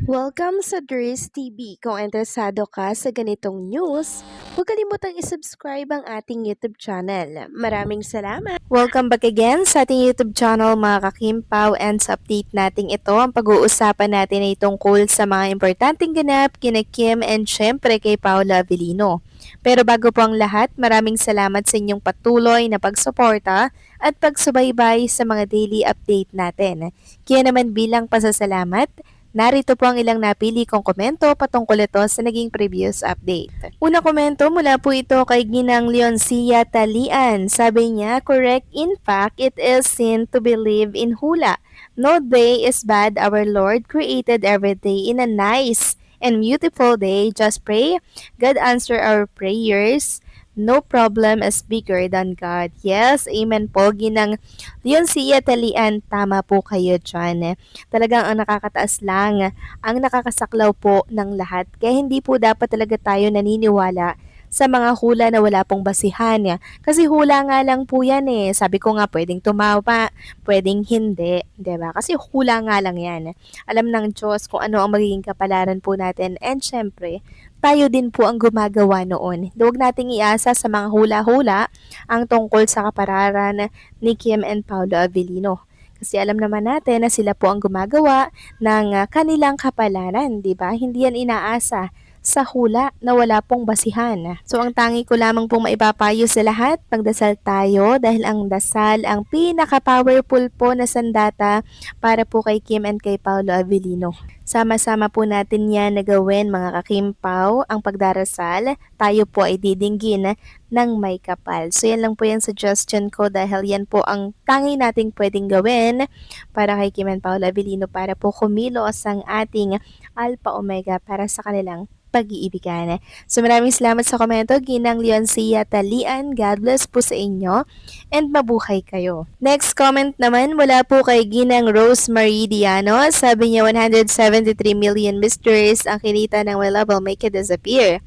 Welcome sa Dries TV. Kung interesado ka sa ganitong news, huwag kalimutang isubscribe ang ating YouTube channel. Maraming salamat! Welcome back again sa ating YouTube channel mga kakimpaw, and sa update natin ito, ang pag-uusapan natin ay tungkol sa mga importanteng ganap kina Kim and syempre kay Paula Avellino. Pero bago po ang lahat, maraming salamat sa inyong patuloy na pagsuporta at pagsubaybay sa mga daily update natin. Kaya naman bilang pasasalamat, narito po ang ilang napili kong komento patungkol ito sa naging previous update. Una komento mula po ito kay Ginang Leoncia Talian. Sabi niya, correct, in fact, it is sin to believe in hula. No day is bad. Our Lord created every day in a nice and beautiful day. Just pray. God answer our prayers. No problem is bigger than God. Yes, amen po. Ginang Leoncia Talian, tama po kayo dyan. Talagang ang nakakataas lang, ang nakakasaklaw po ng lahat. Kaya hindi po dapat talaga tayo naniniwala sa mga hula na wala pong basihan. Kasi hula nga lang po yan eh. Sabi ko nga, pwedeng tumawa, pwedeng hindi. Diba? Kasi hula nga lang yan. Alam ng Diyos kung ano ang magiging kapalaran po natin. And syempre, tayo din po ang gumagawa noon. Huwag nating iasa sa mga hula-hula ang tungkol sa kapararan ni Kim and Paula Avellino. Kasi alam naman natin na sila po ang gumagawa ng kanilang kapalaran, di ba? Hindi yan inaasa sa hula na wala pong basihan. So ang tangi ko lamang pong maipapayo sa lahat, magdasal tayo dahil ang dasal ang pinaka-powerful po na sandata para po kay Kim and kay Paolo Avellino. Sama-sama po natin yan na gawin mga kakimpaw, ang pagdarasal, tayo po ay didinggin ng may kapal. So yan lang po yung suggestion ko dahil yan po ang tangi nating pwedeng gawin para kay Kim and Paolo Avellino para po kumilos ang ating Alpha Omega para sa kanilang pag-iibigan. So maraming salamat sa komento, Ginang Leoncia Talian. God bless po sa inyo and mabuhay kayo. Next comment naman mula po kay Ginang Rosemary Diano. Sabi niya 173 million mysteries ang kinita ng My Love Will Make It Disappear.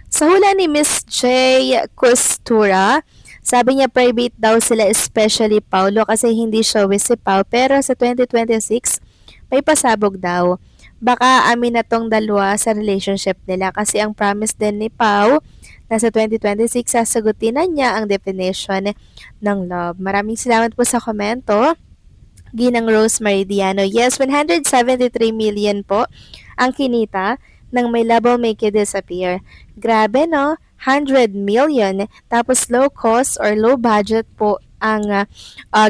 Sa hula ni Miss J. Costura, sabi niya private daw sila, especially Paulo kasi hindi siya wisipaw, pero sa 2026 may pasabog daw. Baka amin na tong dalawa sa relationship nila kasi ang promise din ni Pau na sa 2026 sasagutin na niya ang definition ng love. Maraming salamat po sa komento, Ginang Rosemary Diano. Yes, 173 million po ang kinita ng My Love Will Make It Disappear. Grabe no? 100 million. Tapos low cost or low budget po ang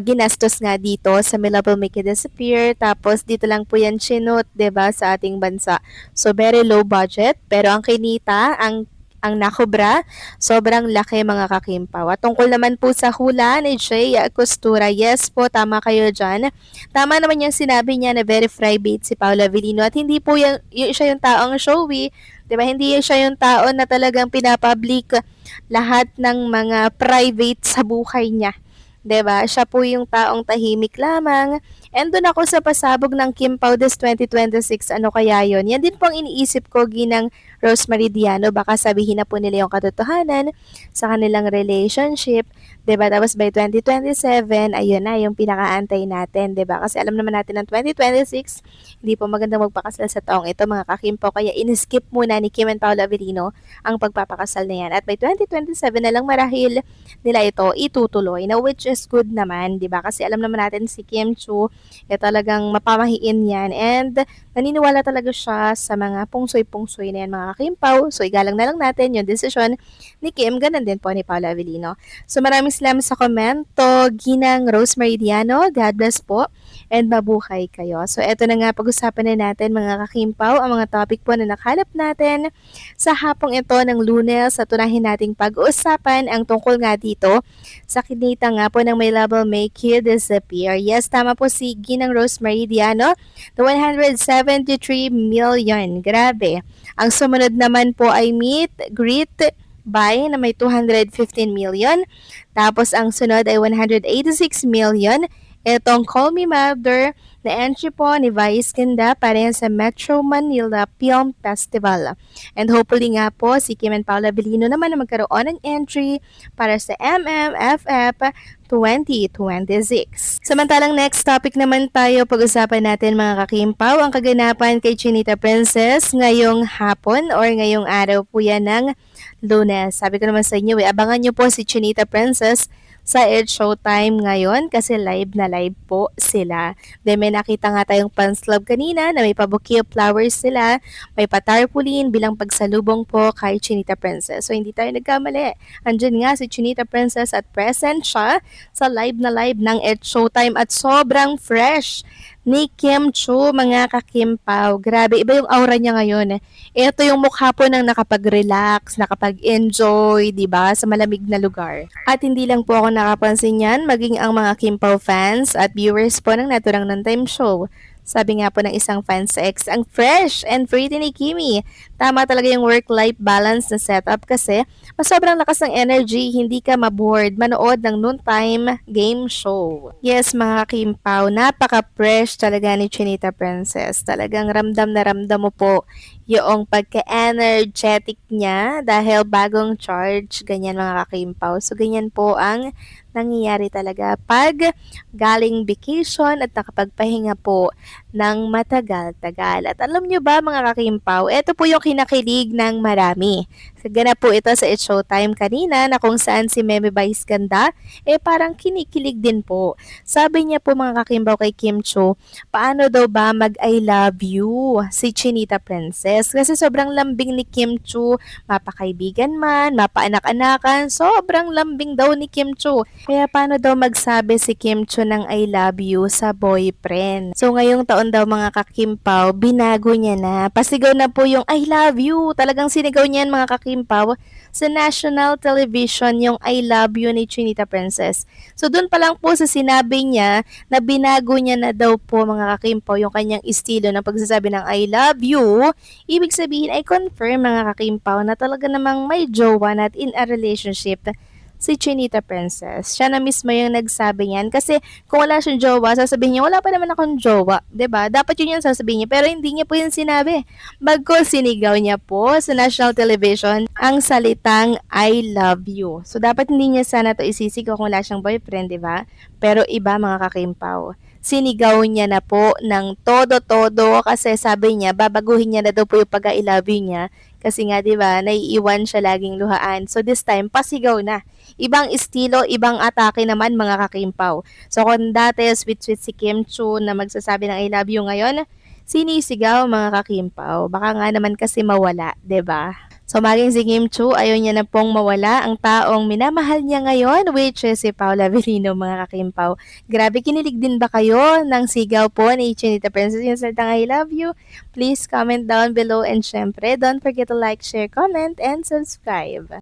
ginastos nga dito sa My Love Will Make It Disappear. Tapos dito lang po yan chinot, 'di ba, sa ating bansa. So very low budget, pero ang kinita, ang nakobra, sobrang laki mga kakimpaw. At tungkol naman po sa hula ni Jay Costura, yes po, tama kayo dyan. Tama naman yung sinabi niya na very private si Paula Avellino at hindi po siya yung taong showy. Diba? Hindi siya yung tao na talagang pinapublic lahat ng mga private sa buhay niya. 'Di ba? Siya po yung taong tahimik lamang. And doon ako sa pasabog ng Kim Pao this 2026, ano kaya yon? Yan din po ang iniisip ko, Ginang Rosemary Diano. Baka sabihin na po nila yung katotohanan sa kanilang relationship. 'Di ba? Tapos by 2027, ayun na yung pinakaantay natin. 'Di ba? Kasi alam naman natin ng 2026, hindi po magandang magpakasal sa taong ito mga kakimpo. Kaya in-skip muna ni Kim and Paula Avellino ang pagpapakasal na yan. At by 2027 na lang marahil nila ito itutuloy na which is good naman, 'di ba? Kasi alam naman natin si Kim Chu, talagang mapamahiin 'yan and naniniwala talaga siya sa mga pungsoy-pungsoy na yan mga kakimpaw. So igalang na lang natin yung desisyon ni Kim, ganun din po ni Paula Avellino. So maraming salamat sa komento, Ginang Rosemary Diano. God bless po and mabuhay kayo. So eto na nga, pag-usapan na natin mga kakimpaw ang mga topic po na nakalap natin sa hapong ito ng Lunes. At unahin nating pag-uusapan ang tungkol nga dito sa kinita nga po ng My Love Will Make It Disappear. Yes, tama po si Ginang Rosemary Diano, the 173 million. Grabe. Ang sumunod naman po ay Meet, Greet, Buy na may 215 million. Tapos ang sunod ay 186 million. Itong Call Me Mother na entry po ni Vice Ganda para yan sa Metro Manila Film Festival. And hopefully nga po si Kim and Paula Avellino naman na magkaroon ng entry para sa MMFF 2026. Samantalang next topic naman tayo, pag-usapan natin mga kakimpaw, ang kaganapan kay Chinita Princess ngayong hapon or ngayong araw po yan ng Lunes. Sabi ko naman sa inyo, abangan nyo po si Chinita Princess sa It's Showtime ngayon kasi live na live po sila. Then may nakita nga tayong fans club kanina na may pa-bouquet of flowers sila, may pa-tarpaulin bilang pagsalubong po kay Chinita Princess. So hindi tayo nagkamali. Andyan nga si Chinita Princess at present siya sa live na live ng It's Showtime at sobrang fresh ni Kim Chiu, mga kakimpaw. Grabe, iba yung aura niya ngayon. Ito yung mukha po ng nakapag-relax, nakapag-enjoy, di ba, sa malamig na lugar. At hindi lang po ako nakapansin yan, maging ang mga Kimpaw fans at viewers po ng Naturang ng Time Show. Sabi nga po ng isang fan sa X, ang fresh and pretty ni Kimi. Tama talaga yung work-life balance na setup kasi mas sobrang lakas ng energy, hindi ka mabored manood ng noontime game show. Yes, mga Kimpaw, napaka-fresh talaga ni Chinita Princess. Talagang ramdam na ramdam mo po yung pagka-energetic niya dahil bagong charge, ganyan mga Kimpaw. So, ganyan po ang nangyayari talaga pag galing vacation at nakapagpahinga po ng matagal-tagal. At alam nyo ba mga kakimpaw, ito po yung kinakilig ng marami. Ganap po ito sa It's Showtime kanina na kung saan si Meme Vice Ganda, parang kinikilig din po. Sabi niya po mga kakimpaw kay Kim Chiu, paano daw ba mag-I love you si Chinita Princess? Kasi sobrang lambing ni Kim Chiu, mapakaibigan man, mapaanak-anakan, sobrang lambing daw ni Kim Chiu. Kaya paano daw magsabi si Kim Chiu ng I love you sa boyfriend? So ngayong taon daw mga kakimpaw, binago niya na. Pasigaw na po yung I love you. Talagang sinigaw niyan mga kakimpaw sa national television yung I love you ni Chinita Princess. So doon pa lang po sa sinabi niya na binago niya na daw po mga kakimpaw yung kanyang estilo ng pagsasabi ng I love you. Ibig sabihin ay confirm mga kakimpaw na talaga namang may jowa na at in a relationship si Chinita Princess. Siya na mismo yung nagsabi niyan. Kasi kung wala siyang jowa, sasabihin niya, wala pa naman akong jowa. 'Di ba? Dapat yun yung sasabihin niya. Pero hindi niya po yung sinabi. Bagko sinigaw niya po sa national television ang salitang I love you. So dapat hindi niya sana to isisigaw kung wala siyang boyfriend, 'di ba? Pero iba mga kakimpaw. Sinigaw niya na po ng todo-todo kasi sabi niya, babaguhin niya na daw po yung pag-I love you niya. Kasi nga, di ba, naiiwan siya laging luhaan. So this time, pasigaw na. Ibang estilo, ibang atake naman mga kakimpaw. So kung dati sweet-sweet si Kim Chiu na magsasabi ng I love you ngayon, sinisigaw mga kakimpaw. Baka nga naman kasi mawala, 'di ba? So maging si Kim Chiu, ayaw niya na pong mawala ang taong minamahal niya ngayon, which is si Paula Avellino mga kakimpaw. Grabe, kinilig din ba kayo ng sigaw po ni Chinita Princess yung salitang I love you? Please comment down below and syempre, don't forget to like, share, comment, and subscribe.